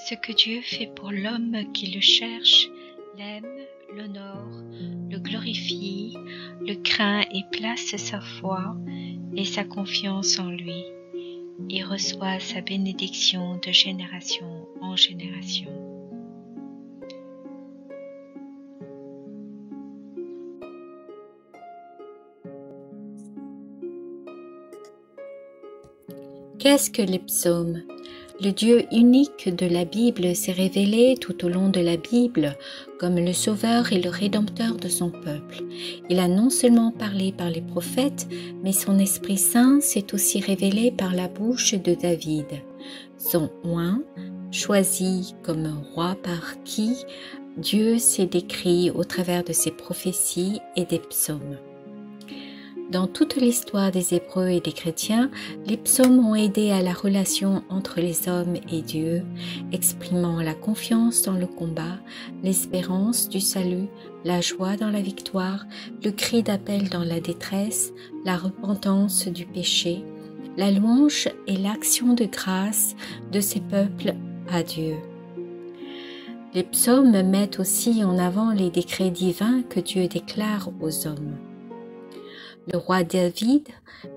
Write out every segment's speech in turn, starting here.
Ce que Dieu fait pour l'homme qui le cherche, l'aime, l'honore, le glorifie, le craint et place sa foi et sa confiance en lui, et reçoit sa bénédiction de génération en génération. Qu'est-ce que les psaumes ? Le Dieu unique de la Bible s'est révélé tout au long de la Bible comme le Sauveur et le Rédempteur de son peuple. Il a non seulement parlé par les prophètes, mais son Esprit Saint s'est aussi révélé par la bouche de David, son oint, choisi comme roi par qui Dieu s'est décrit au travers de ses prophéties et des psaumes. Dans toute l'histoire des Hébreux et des chrétiens, les psaumes ont aidé à la relation entre les hommes et Dieu, exprimant la confiance dans le combat, l'espérance du salut, la joie dans la victoire, le cri d'appel dans la détresse, la repentance du péché, la louange et l'action de grâce de ces peuples à Dieu. Les psaumes mettent aussi en avant les décrets divins que Dieu déclare aux hommes. Le roi David,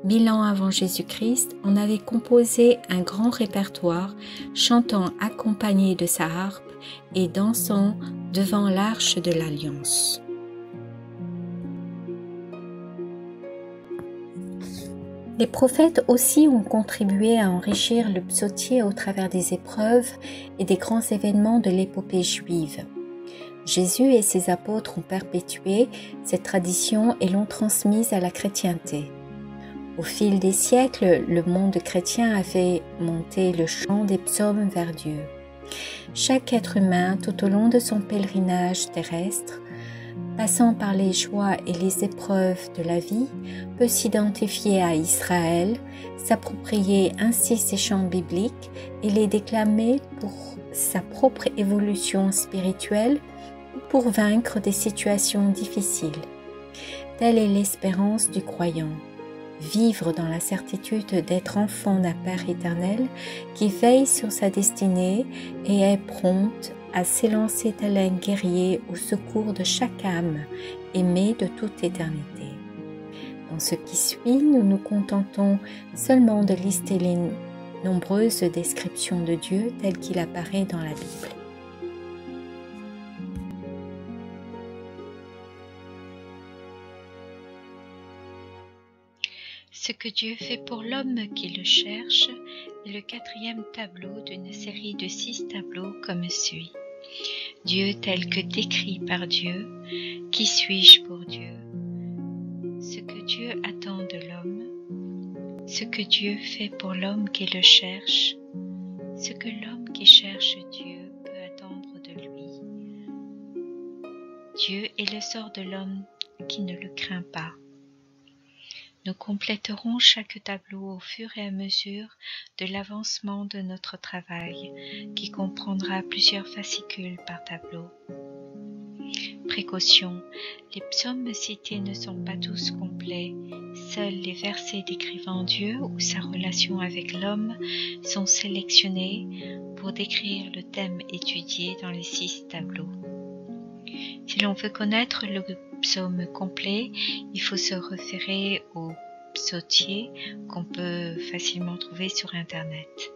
1000 ans avant Jésus-Christ, en avait composé un grand répertoire, chantant accompagné de sa harpe et dansant devant l'arche de l'Alliance. Les prophètes aussi ont contribué à enrichir le psautier au travers des épreuves et des grands événements de l'épopée juive. Jésus et ses apôtres ont perpétué cette tradition et l'ont transmise à la chrétienté. Au fil des siècles, le monde chrétien a fait monter le chant des psaumes vers Dieu. Chaque être humain, tout au long de son pèlerinage terrestre, passant par les joies et les épreuves de la vie, peut s'identifier à Israël, s'approprier ainsi ces chants bibliques et les déclamer pour sa propre évolution spirituelle, pour vaincre des situations difficiles. Telle est l'espérance du croyant. Vivre dans la certitude d'être enfant d'un Père éternel qui veille sur sa destinée et est prompte à s'élancer tel un guerrier au secours de chaque âme aimée de toute éternité. Dans ce qui suit, nous nous contentons seulement de lister les nombreuses descriptions de Dieu telles qu'il apparaît dans la Bible. Ce que Dieu fait pour l'homme qui le cherche est le 4e tableau d'une série de 6 tableaux comme suit. Dieu tel que décrit par Dieu, qui suis-je pour Dieu? Ce que Dieu attend de l'homme, ce que Dieu fait pour l'homme qui le cherche, ce que l'homme qui cherche Dieu peut attendre de lui. Dieu est le sort de l'homme qui ne le craint pas. Nous compléterons chaque tableau au fur et à mesure de l'avancement de notre travail, qui comprendra plusieurs fascicules par tableau. Précaution, les psaumes cités ne sont pas tous complets. Seuls les versets décrivant Dieu ou sa relation avec l'homme sont sélectionnés pour décrire le thème étudié dans les 6 tableaux. Si l'on veut connaître le psaume complet, il faut se référer au psautier qu'on peut facilement trouver sur Internet.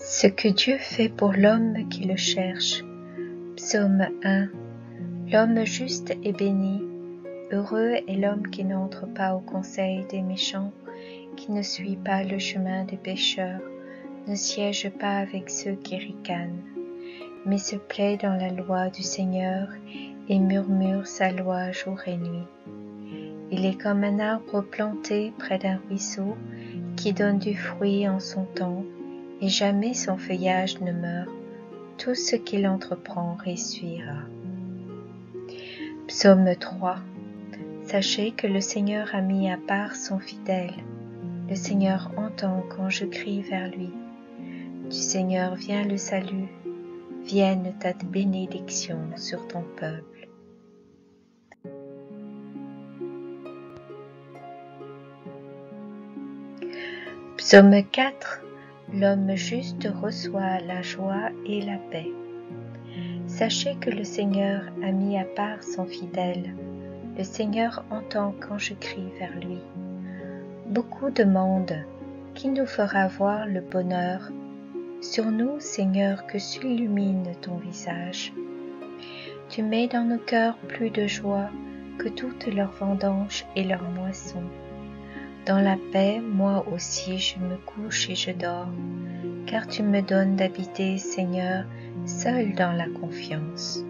Ce que Dieu fait pour l'homme qui le cherche. Psaume 1. L'homme juste est béni. Heureux est l'homme qui n'entre pas au conseil des méchants, qui ne suit pas le chemin des pécheurs, ne siège pas avec ceux qui ricanent, mais se plaît dans la loi du Seigneur et murmure sa loi jour et nuit. Il est comme un arbre planté près d'un ruisseau qui donne du fruit en son temps et jamais son feuillage ne meurt. Tout ce qu'il entreprend réussira. Psaume 3. Sachez que le Seigneur a mis à part son fidèle. Le Seigneur entend quand je crie vers lui. Du Seigneur vient le salut, vienne ta bénédiction sur ton peuple. Psaume 4. L'homme juste reçoit la joie et la paix. Sachez que le Seigneur a mis à part son fidèle. Le Seigneur entend quand je crie vers lui. Beaucoup demandent, qui nous fera voir le bonheur? Sur nous, Seigneur, que s'illumine ton visage. Tu mets dans nos cœurs plus de joie que toutes leurs vendanges et leurs moissons. Dans la paix, moi aussi je me couche et je dors, car tu me donnes d'habiter, Seigneur, seul dans la confiance.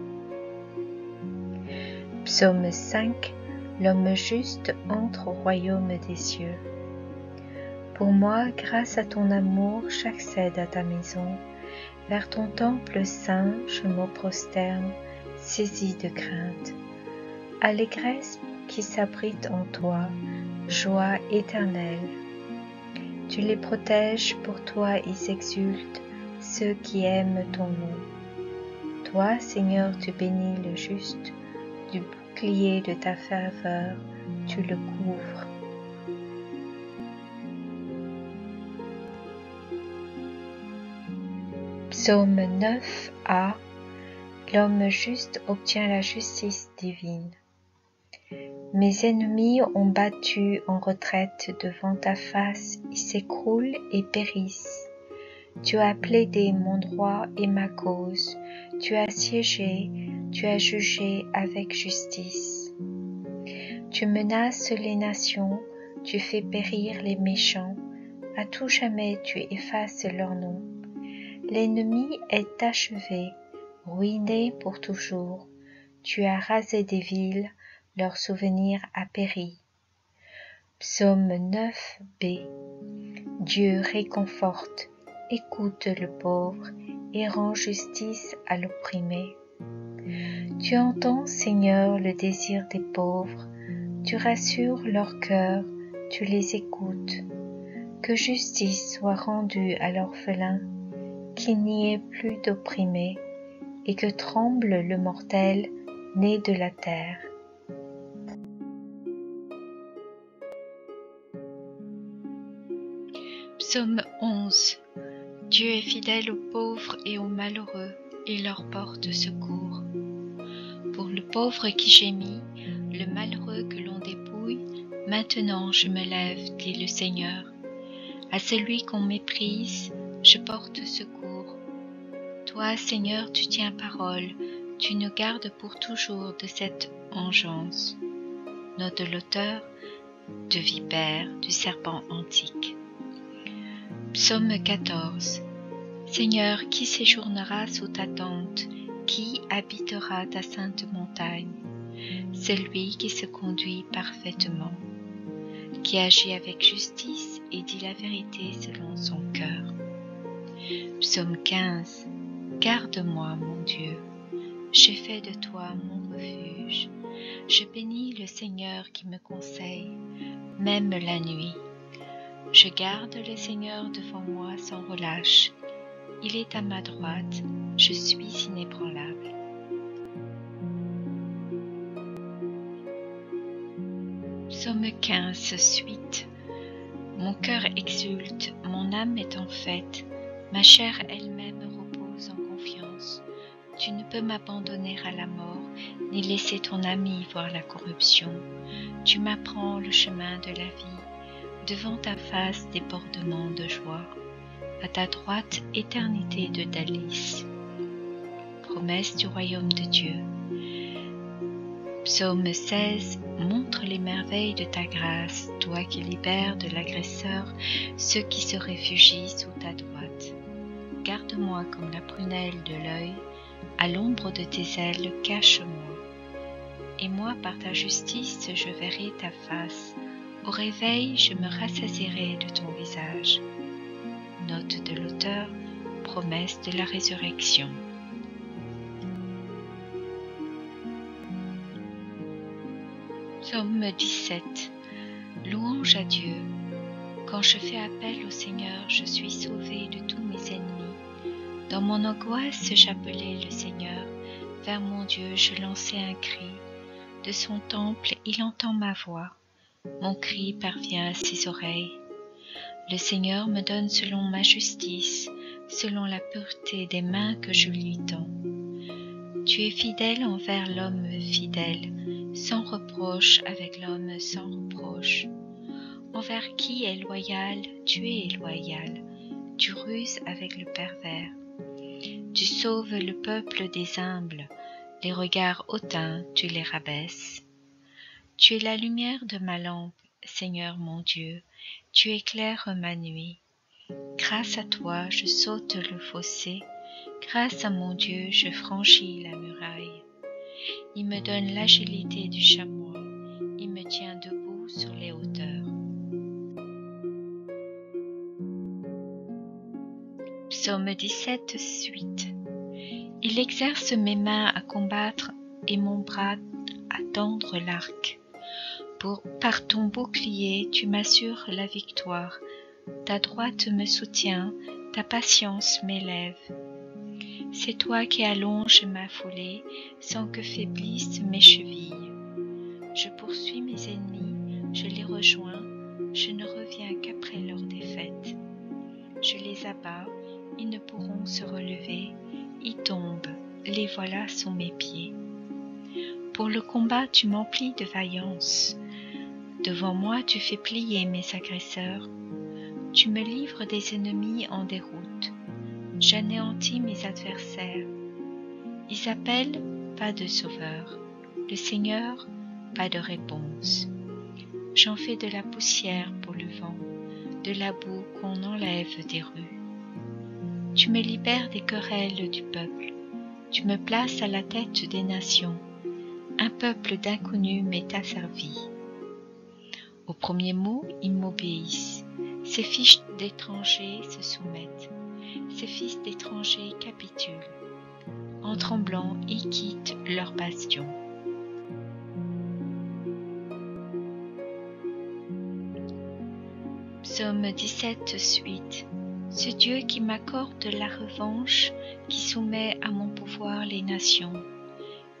Psaume 5. L'homme juste entre au royaume des cieux. Pour moi, grâce à ton amour, j'accède à ta maison. Vers ton temple saint, je me prosterne, saisi de crainte. Allégresse qui s'abrite en toi, joie éternelle. Tu les protèges, pour toi ils exultent, ceux qui aiment ton nom. Toi, Seigneur, tu bénis le juste, du bouclier de ta faveur, tu le couvres. Psaume 9a. L'homme juste obtient la justice divine. Mes ennemis ont battu en retraite devant ta face, ils s'écroulent et périssent. Tu as plaidé mon droit et ma cause, tu as siégé, tu as jugé avec justice. Tu menaces les nations, tu fais périr les méchants, à tout jamais tu effaces leur nom. L'ennemi est achevé, ruiné pour toujours, tu as rasé des villes, leur souvenir a péri. Psaume 9b. Dieu réconforte, écoute le pauvre et rend justice à l'opprimé. Tu entends, Seigneur, le désir des pauvres, tu rassures leur cœur, tu les écoutes. Que justice soit rendue à l'orphelin, qu'il n'y ait plus d'opprimés, et que tremble le mortel né de la terre. Psaume 11. Dieu est fidèle aux pauvres et aux malheureux, et leur porte secours. Pour le pauvre qui gémit, le malheureux que l'on dépouille, maintenant je me lève, dit le Seigneur. À celui qu'on méprise, je porte secours. Toi, Seigneur, tu tiens parole, tu nous gardes pour toujours de cette vengeance. Note de l'auteur de Vipère, du serpent antique. Psaume 14. Seigneur, qui séjournera sous ta tente? Qui habitera ta sainte montagne? Celui qui se conduit parfaitement, qui agit avec justice et dit la vérité selon son cœur. Psaume 15. Garde-moi, mon Dieu, j'ai fait de toi mon refuge. Je bénis le Seigneur qui me conseille, même la nuit. Je garde le Seigneur devant moi sans relâche. Il est à ma droite, je suis inébranlable. Psaume 15, suite. Mon cœur exulte, mon âme est en fête, ma chair elle-même repose en confiance. Tu ne peux m'abandonner à la mort, ni laisser ton ami voir la corruption. Tu m'apprends le chemin de la vie, devant ta face débordement de joie, à ta droite éternité de délices. Promesse du royaume de Dieu. Psaume 16. Montre les merveilles de ta grâce, toi qui libères de l'agresseur ceux qui se réfugient sous ta droite. Garde-moi comme la prunelle de l'œil, à l'ombre de tes ailes cache-moi. Et moi par ta justice je verrai ta face, au réveil je me rassasierai de ton visage. Note de l'auteur, promesse de la résurrection. Psaume 17. Louange à Dieu. Quand je fais appel au Seigneur, je suis sauvé de tous mes ennemis. Dans mon angoisse, j'appelais le Seigneur. Vers mon Dieu, je lançais un cri. De son temple, il entend ma voix. Mon cri parvient à ses oreilles. Le Seigneur me donne selon ma justice, selon la pureté des mains que je lui tends. Tu es fidèle envers l'homme fidèle, sans reproche avec l'homme sans reproche. Envers qui est loyal, tu es loyal, tu ruses avec le pervers. Tu sauves le peuple des humbles, les regards hautains, tu les rabaisses. Tu es la lumière de ma lampe, Seigneur mon Dieu, tu éclaires ma nuit. Grâce à toi, je saute le fossé, grâce à mon Dieu, je franchis la muraille. Il me donne l'agilité du chamois, il me tient debout sur les hauteurs. Psaume 17, suite. Il exerce mes mains à combattre et mon bras à tendre l'arc. Par ton bouclier, tu m'assures la victoire. Ta droite me soutient, ta patience m'élève. C'est toi qui allonges ma foulée, sans que faiblissent mes chevilles. Je poursuis mes ennemis, je les rejoins, je ne reviens qu'après leur défaite. Je les abats, ils ne pourront se relever, ils tombent, les voilà sous mes pieds. Pour le combat, tu m'emplis de vaillance. Devant moi, tu fais plier mes agresseurs. Tu me livres des ennemis en déroute. J'anéantis mes adversaires. Ils appellent, pas de sauveur. Le Seigneur, pas de réponse. J'en fais de la poussière pour le vent, de la boue qu'on enlève des rues. Tu me libères des querelles du peuple. Tu me places à la tête des nations. Un peuple d'inconnus m'est asservi. Au premier mot, ils m'obéissent. Ces fils d'étrangers se soumettent. Ces fils d'étrangers capitulent. En tremblant, ils quittent leur bastion. Psaume 17, suite. Ce Dieu qui m'accorde la revanche, qui soumet à mon pouvoir les nations.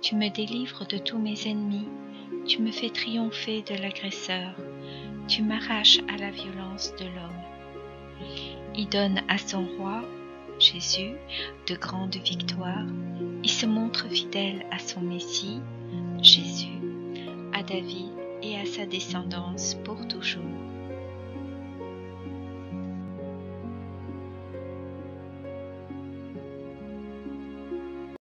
Tu me délivres de tous mes ennemis, tu me fais triompher de l'agresseur, tu m'arraches à la violence de l'homme. Il donne à son roi, Jésus, de grandes victoires, il se montre fidèle à son Messie, Jésus, à David et à sa descendance pour toujours.